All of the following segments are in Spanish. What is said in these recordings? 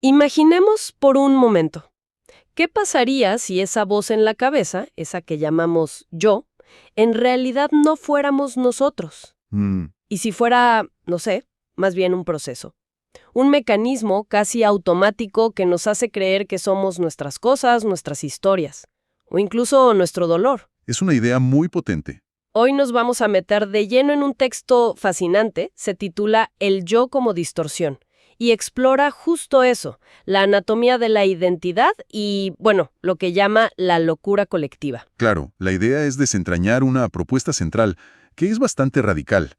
Imaginemos por un momento, ¿qué pasaría si esa voz en la cabeza, esa que llamamos yo, en realidad no fuéramos nosotros? Mm, Y si fuera, no sé, más bien un proceso. Un mecanismo casi automático que nos hace creer que somos nuestras cosas, nuestras historias, o incluso nuestro dolor. es una idea muy potente. Hoy nos vamos a meter de lleno en un texto fascinante, se titula El yo como distorsión, y explora justo eso, la anatomía de la identidad y, bueno, lo que llama la locura colectiva. Claro, la idea es desentrañar una propuesta central que es bastante radical,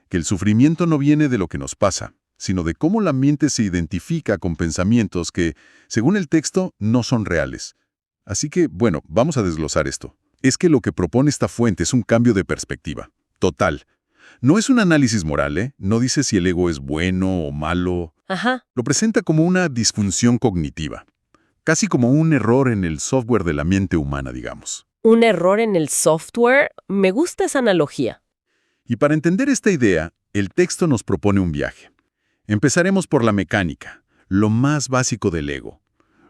que el sufrimiento no viene de lo que nos pasa, sino de cómo la mente se identifica con pensamientos que, según el texto, no son reales. Así que, bueno, vamos a desglosar esto. Es que lo que propone esta fuente es un cambio de perspectiva. Total. No es un análisis moral, ¿eh? No dice si el ego es bueno o malo. Ajá, Lo presenta como una disfunción cognitiva. Casi como un error en el software de la mente humana, digamos. un error en el software, me gusta esa analogía. Y para entender esta idea, el texto nos propone un viaje. Empezaremos por la mecánica, lo más básico del ego.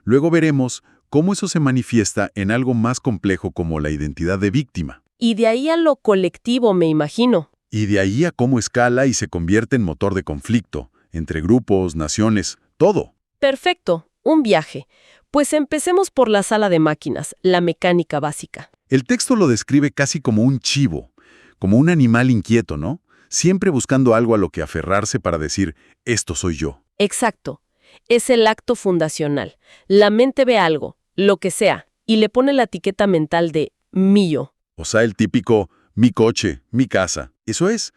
Luego veremos cómo eso se manifiesta en algo más complejo como la identidad de víctima. Y de ahí a lo colectivo, me imagino. Y de ahí a cómo escala y se convierte en motor de conflicto, entre grupos, naciones, todo. Perfecto, un viaje. Pues empecemos por la sala de máquinas, la mecánica básica. El texto lo describe casi como un chivo, como un animal inquieto, ¿no? Siempre buscando algo a lo que aferrarse para decir, esto soy yo. Exacto. Es el acto fundacional. La mente ve algo, lo que sea, y le pone la etiqueta mental de mío. O sea, el típico, mi coche, mi casa, eso es.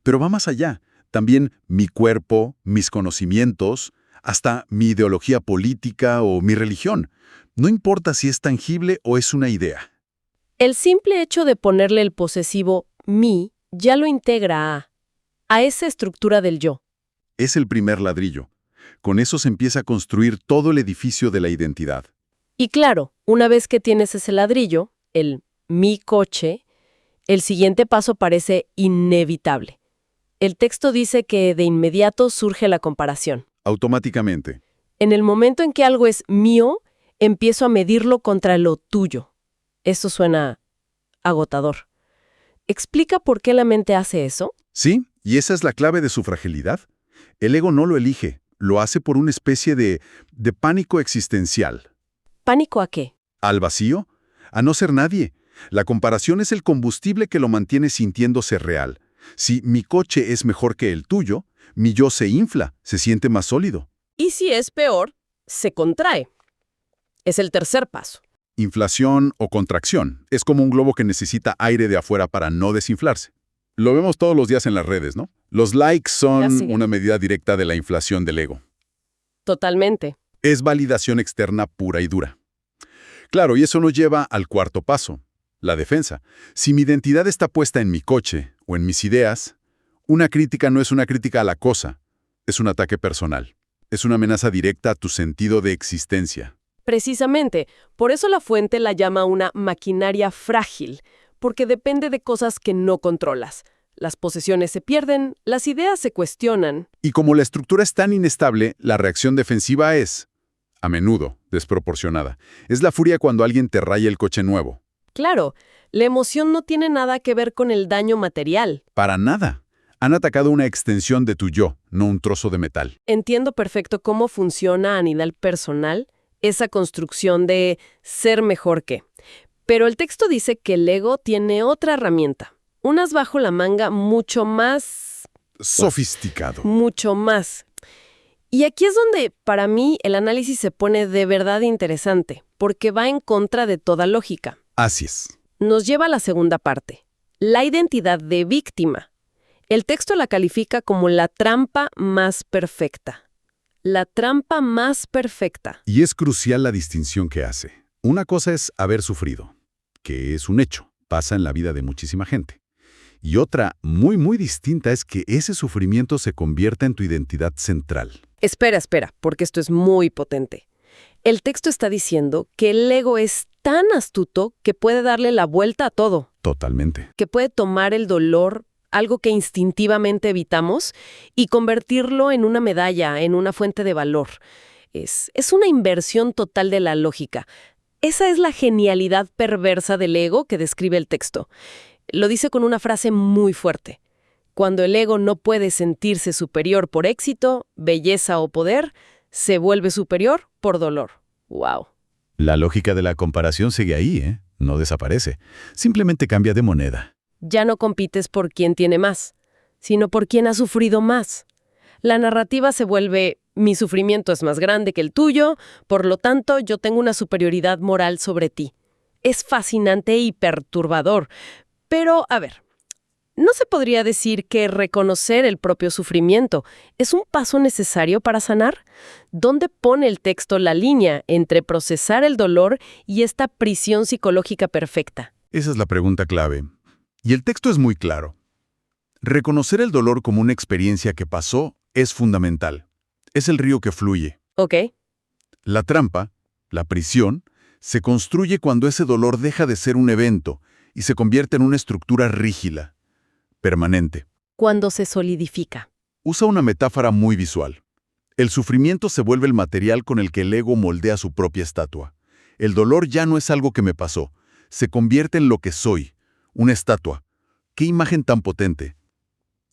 Pero va más allá. También mi cuerpo, mis conocimientos, hasta mi ideología política o mi religión. No importa si es tangible o es una idea. El simple hecho de ponerle el posesivo mí ya lo integra a esa estructura del yo. Es el primer ladrillo. Con eso se empieza a construir todo el edificio de la identidad. Y claro, una vez que tienes ese ladrillo, el mi coche, el siguiente paso parece inevitable. El texto dice que de inmediato surge la comparación. Automáticamente. En el momento en que algo es mío, empiezo a medirlo contra lo tuyo. Eso suena agotador. ¿Explica por qué la mente hace eso? Sí, y esa es la clave de su fragilidad. El ego no lo elige, lo hace por una especie de pánico existencial. ¿Pánico a qué? ¿Al vacío? A no ser nadie. La comparación es el combustible que lo mantiene sintiéndose real. Si mi coche es mejor que el tuyo, mi yo se infla, se siente más sólido. Y si es peor, se contrae. Es el tercer paso. Inflación o contracción. Es como un globo que necesita aire de afuera para no desinflarse. Lo vemos todos los días en las redes, ¿no? Los likes Ya son sigue. una medida directa de la inflación del ego. Totalmente. Es validación externa pura y dura. Claro, y eso nos lleva al cuarto paso, la defensa. Si mi identidad está puesta en mi coche o en mis ideas, una crítica no es una crítica a la cosa, es un ataque personal. Es una amenaza directa a tu sentido de existencia. Precisamente, por eso la fuente la llama una maquinaria frágil, porque depende de cosas que no controlas. Las posesiones se pierden, las ideas se cuestionan. Y como la estructura es tan inestable, la reacción defensiva es, a menudo, desproporcionada. Es la furia cuando alguien te raya el coche nuevo. Claro, la emoción no tiene nada que ver con el daño material. Para nada. Han atacado una extensión de tu yo, no un trozo de metal. Entiendo perfecto cómo funciona a nivel personal esa construcción de ser mejor que. Pero el texto dice que el ego tiene otra herramienta, unas bajo la manga mucho más. Sofisticado. Mucho más. Y aquí es donde, para mí, el análisis se pone de verdad interesante, porque va en contra de toda lógica. Así es. Nos lleva a la segunda parte, la identidad de víctima. El texto la califica como la trampa más perfecta. La trampa más perfecta. Y es crucial la distinción que hace. Una cosa es haber sufrido, que es un hecho, pasa en la vida de muchísima gente. Y otra, muy distinta, es que ese sufrimiento se convierta en tu identidad central. Espera, porque esto es muy potente. El texto está diciendo que el ego es tan astuto que puede darle la vuelta a todo, Totalmente. que puede tomar el dolor, algo que instintivamente evitamos, y convertirlo en una medalla, en una fuente de valor. Es una inversión total de la lógica. Esa es la genialidad perversa del ego que describe el texto. Lo dice con una frase muy fuerte. Cuando el ego no puede sentirse superior por éxito, belleza o poder, se vuelve superior por dolor. ¡Wow! La lógica de la comparación sigue ahí, ¿eh? No desaparece. Simplemente cambia de moneda. Ya no compites por quién tiene más, sino por quién ha sufrido más. La narrativa se vuelve, mi sufrimiento es más grande que el tuyo, por lo tanto yo tengo una superioridad moral sobre ti. Es fascinante y perturbador. Pero, a ver, ¿no se podría decir que reconocer el propio sufrimiento es un paso necesario para sanar? ¿Dónde pone el texto la línea entre procesar el dolor y esta prisión psicológica perfecta? Esa es la pregunta clave. Y el texto es muy claro. Reconocer el dolor como una experiencia que pasó es fundamental. Es el río que fluye. ¿Ok? La trampa, la prisión, se construye cuando ese dolor deja de ser un evento y se convierte en una estructura rígida, permanente. Cuando se solidifica. Usa una metáfora muy visual. El sufrimiento se vuelve el material con el que el ego moldea su propia estatua. El dolor ya no es algo que me pasó, se convierte en lo que soy, una estatua. ¡Qué imagen tan potente!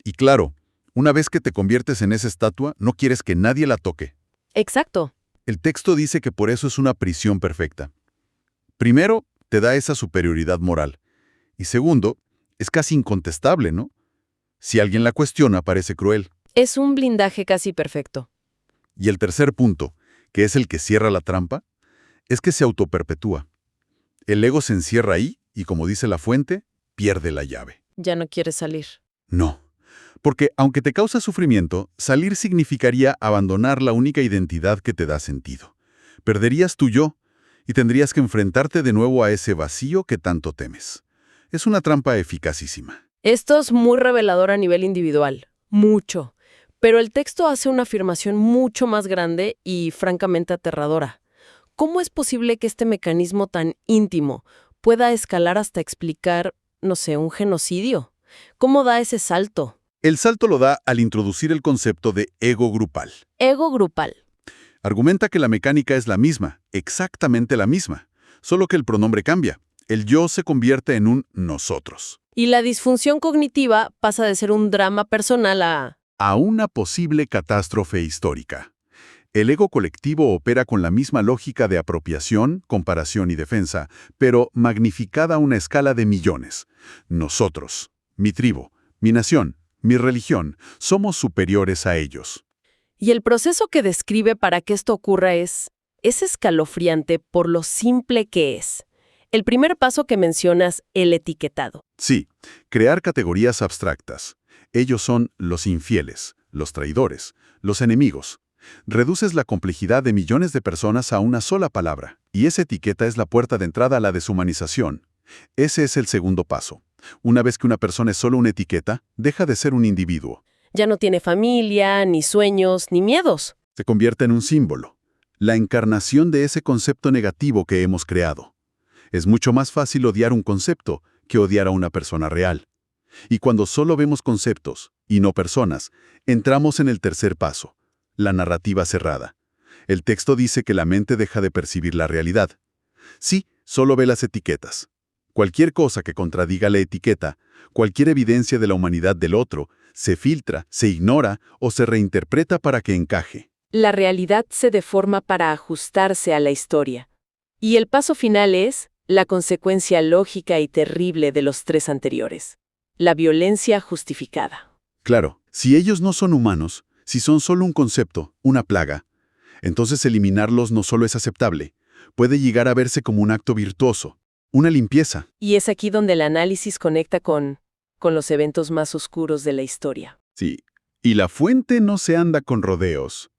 Y claro, una vez que te conviertes en esa estatua, no quieres que nadie la toque. Exacto. El texto dice que por eso es una prisión perfecta. Primero, te da esa superioridad moral. Y segundo, es casi incontestable, ¿no? Si alguien la cuestiona, parece cruel. Es un blindaje casi perfecto. Y el tercer punto, que es el que cierra la trampa, es que se autoperpetúa. El ego se encierra ahí y, como dice la fuente, pierde la llave. Ya no quieres salir. No, porque aunque te causa sufrimiento, salir significaría abandonar la única identidad que te da sentido. Perderías tu yo y tendrías que enfrentarte de nuevo a ese vacío que tanto temes. Es una trampa eficacísima. Esto es muy revelador a nivel individual. Mucho. Pero el texto hace una afirmación mucho más grande y francamente aterradora. ¿Cómo es posible que este mecanismo tan íntimo pueda escalar hasta explicar, no sé, un genocidio? ¿Cómo da ese salto? El salto lo da al introducir el concepto de ego grupal. Ego grupal. Argumenta que la mecánica es la misma, exactamente la misma, solo que el pronombre cambia. El yo se convierte en un nosotros. Y la disfunción cognitiva pasa de ser un drama personal a una posible catástrofe histórica. El ego colectivo opera con la misma lógica de apropiación, comparación y defensa, pero magnificada a una escala de millones. Nosotros, mi tribu, mi nación, mi religión, somos superiores a ellos. Y el proceso que describe para que esto ocurra es escalofriante por lo simple que es. El primer paso que mencionas, el etiquetado. Sí, crear categorías abstractas. Ellos son los infieles, los traidores, los enemigos. Reduces la complejidad de millones de personas a una sola palabra, y esa etiqueta es la puerta de entrada a la deshumanización. Ese es el segundo paso. Una vez que una persona es solo una etiqueta, deja de ser un individuo. Ya no tiene familia, ni sueños, ni miedos. Se convierte en un símbolo, la encarnación de ese concepto negativo que hemos creado. Es mucho más fácil odiar un concepto que odiar a una persona real. Y cuando solo vemos conceptos, y no personas, entramos en el tercer paso, la narrativa cerrada. El texto dice que la mente deja de percibir la realidad. Sí, solo ve las etiquetas. Cualquier cosa que contradiga la etiqueta, cualquier evidencia de la humanidad del otro, se filtra, se ignora o se reinterpreta para que encaje. La realidad se deforma para ajustarse a la historia. Y el paso final es la consecuencia lógica y terrible de los tres anteriores. La violencia justificada. Claro, si ellos no son humanos, si son solo un concepto, una plaga, entonces eliminarlos no solo es aceptable, puede llegar a verse como un acto virtuoso, una limpieza. Y es aquí donde el análisis conecta con los eventos más oscuros de la historia. Sí, y la fuente no se anda con rodeos.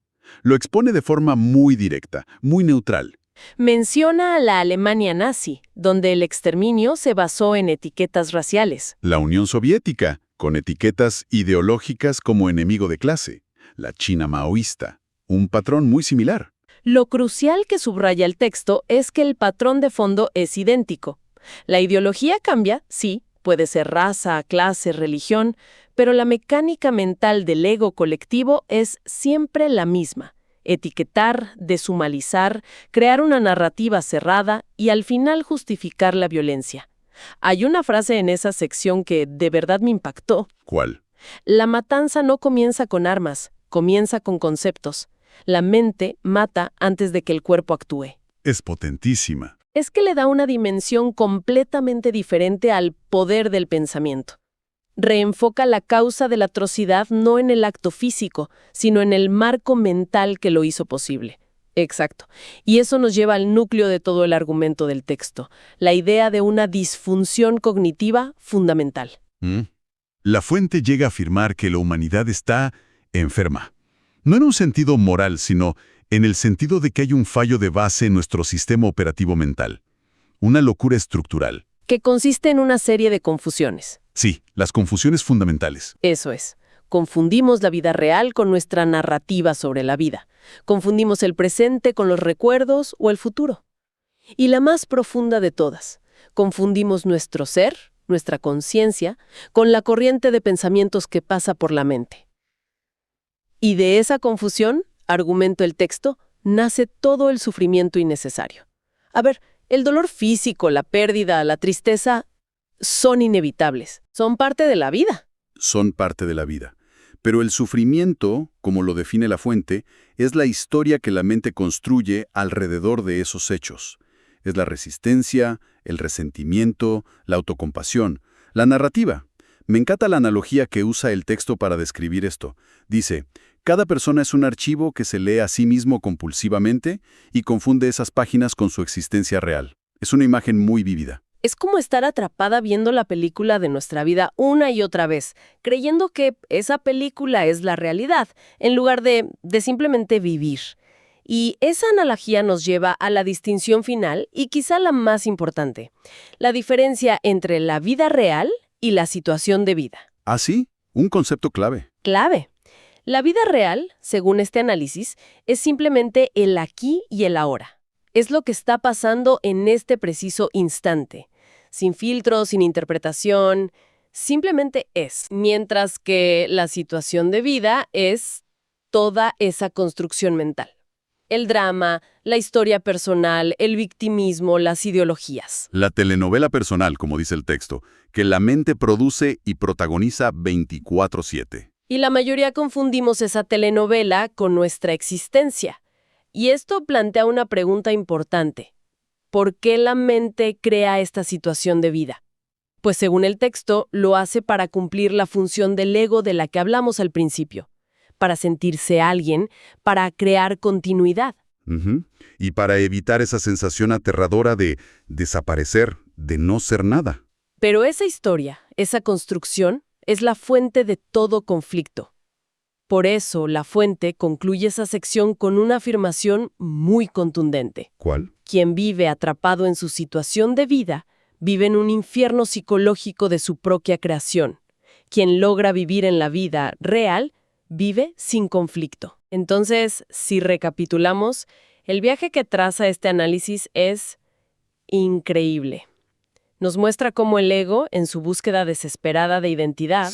Lo expone de forma muy directa, muy neutral. Menciona a la Alemania nazi, donde el exterminio se basó en etiquetas raciales. La Unión Soviética, con etiquetas ideológicas como enemigo de clase. La China maoísta, un patrón muy similar. Lo crucial que subraya el texto es que el patrón de fondo es idéntico. La ideología cambia, sí, puede ser raza, clase, religión, pero la mecánica mental del ego colectivo es siempre la misma. etiquetar, deshumanizar, crear una narrativa cerrada y al final justificar la violencia. Hay una frase en esa sección que de verdad me impactó. ¿Cuál? La matanza no comienza con armas, comienza con conceptos. La mente mata antes de que el cuerpo actúe. Es potentísima. Es que le da una dimensión completamente diferente al poder del pensamiento. Reenfoca la causa de la atrocidad no en el acto físico, sino en el marco mental que lo hizo posible. Exacto. Y eso nos lleva al núcleo de todo el argumento del texto, la idea de una disfunción cognitiva fundamental. La fuente llega a afirmar que la humanidad está enferma. No en un sentido moral, sino en el sentido de que hay un fallo de base en nuestro sistema operativo mental. Una locura estructural. Que consiste en una serie de confusiones. Sí, las confusiones fundamentales. Eso es. Confundimos la vida real con nuestra narrativa sobre la vida. Confundimos el presente con los recuerdos o el futuro. Y la más profunda de todas, confundimos nuestro ser, nuestra conciencia, con la corriente de pensamientos que pasa por la mente. Y de esa confusión, argumento el texto, nace todo el sufrimiento innecesario. A ver, el dolor físico, la pérdida, la tristeza, son inevitables. Son parte de la vida. Son parte de la vida. Pero el sufrimiento, como lo define la fuente, es la historia que la mente construye alrededor de esos hechos. Es la resistencia, el resentimiento, la autocompasión, la narrativa. Me encanta la analogía que usa el texto para describir esto. Dice, cada persona es un archivo que se lee a sí mismo compulsivamente y confunde esas páginas con su existencia real. Es una imagen muy vívida. Es como estar atrapada viendo la película de nuestra vida una y otra vez, creyendo que esa película es la realidad, en lugar de simplemente vivir. Y esa analogía nos lleva a la distinción final y quizá la más importante, la diferencia entre la vida real y la situación de vida. ¿Ah, sí? Un concepto clave. Clave. La vida real, según este análisis, es simplemente el aquí y el ahora. Es lo que está pasando en este preciso instante. Sin filtros, sin interpretación, simplemente es. Mientras que la situación de vida es toda esa construcción mental. El drama, la historia personal, el victimismo, las ideologías. La telenovela personal, como dice el texto, que la mente produce y protagoniza 24/7. Y la mayoría confundimos esa telenovela con nuestra existencia. Y esto plantea una pregunta importante. ¿Por qué la mente crea esta situación de vida? Pues según el texto, lo hace para cumplir la función del ego de la que hablamos al principio, para sentirse alguien, para crear continuidad. Y para evitar esa sensación aterradora de desaparecer, de no ser nada. Pero esa historia, esa construcción, es la fuente de todo conflicto. Por eso, la fuente concluye esa sección con una afirmación muy contundente. ¿Cuál? Quien vive atrapado en su situación de vida, vive en un infierno psicológico de su propia creación. Quien logra vivir en la vida real, vive sin conflicto. Entonces, si recapitulamos, el viaje que traza este análisis es increíble. Nos muestra cómo el ego, en su búsqueda desesperada de identidad,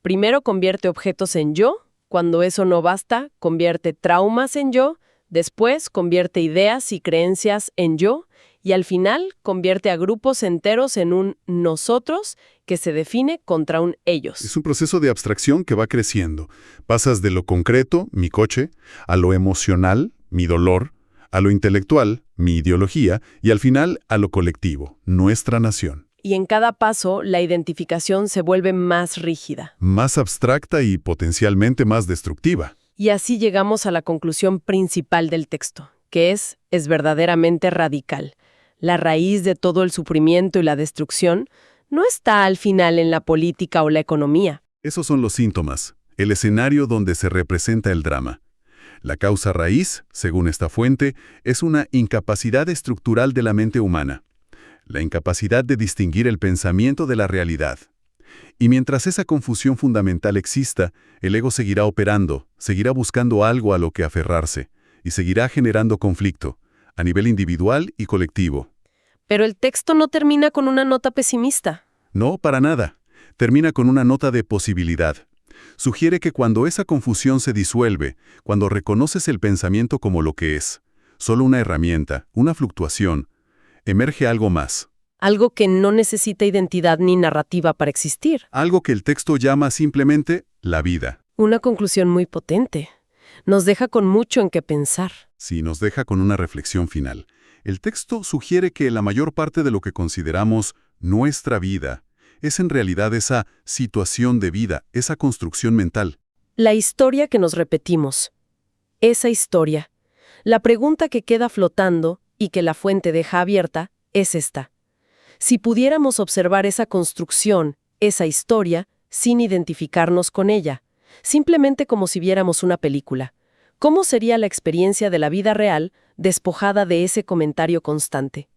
primero convierte objetos en yo, cuando eso no basta, convierte traumas en yo, después convierte ideas y creencias en yo, y al final convierte a grupos enteros en un nosotros que se define contra un ellos. Es un proceso de abstracción que va creciendo. Pasas de lo concreto, mi coche, a lo emocional, mi dolor, a lo intelectual, mi ideología, y al final a lo colectivo, nuestra nación. Y en cada paso, la identificación se vuelve más rígida. Más abstracta y potencialmente más destructiva. Y así llegamos a la conclusión principal del texto, que es verdaderamente radical. La raíz de todo el sufrimiento y la destrucción no está al final en la política o la economía. Esos son los síntomas, el escenario donde se representa el drama. La causa raíz, según esta fuente, es una incapacidad estructural de la mente humana. La incapacidad de distinguir el pensamiento de la realidad. Y mientras esa confusión fundamental exista, el ego seguirá operando, seguirá buscando algo a lo que aferrarse, y seguirá generando conflicto, a nivel individual y colectivo. Pero el texto no termina con una nota pesimista. No, para nada. Termina con una nota de posibilidad. Sugiere que cuando esa confusión se disuelve, cuando reconoces el pensamiento como lo que es, solo una herramienta, una fluctuación, emerge algo más. Algo que no necesita identidad ni narrativa para existir. Algo que el texto llama simplemente la vida. Una conclusión muy potente. Nos deja con mucho en qué pensar. Sí, nos deja con una reflexión final. El texto sugiere que la mayor parte de lo que consideramos nuestra vida es en realidad esa situación de vida, esa construcción mental. La historia que nos repetimos. Esa historia. La pregunta que queda flotando y que la fuente deja abierta es esta. Si pudiéramos observar esa construcción, esa historia, sin identificarnos con ella, simplemente como si viéramos una película, ¿cómo sería la experiencia de la vida real despojada de ese comentario constante?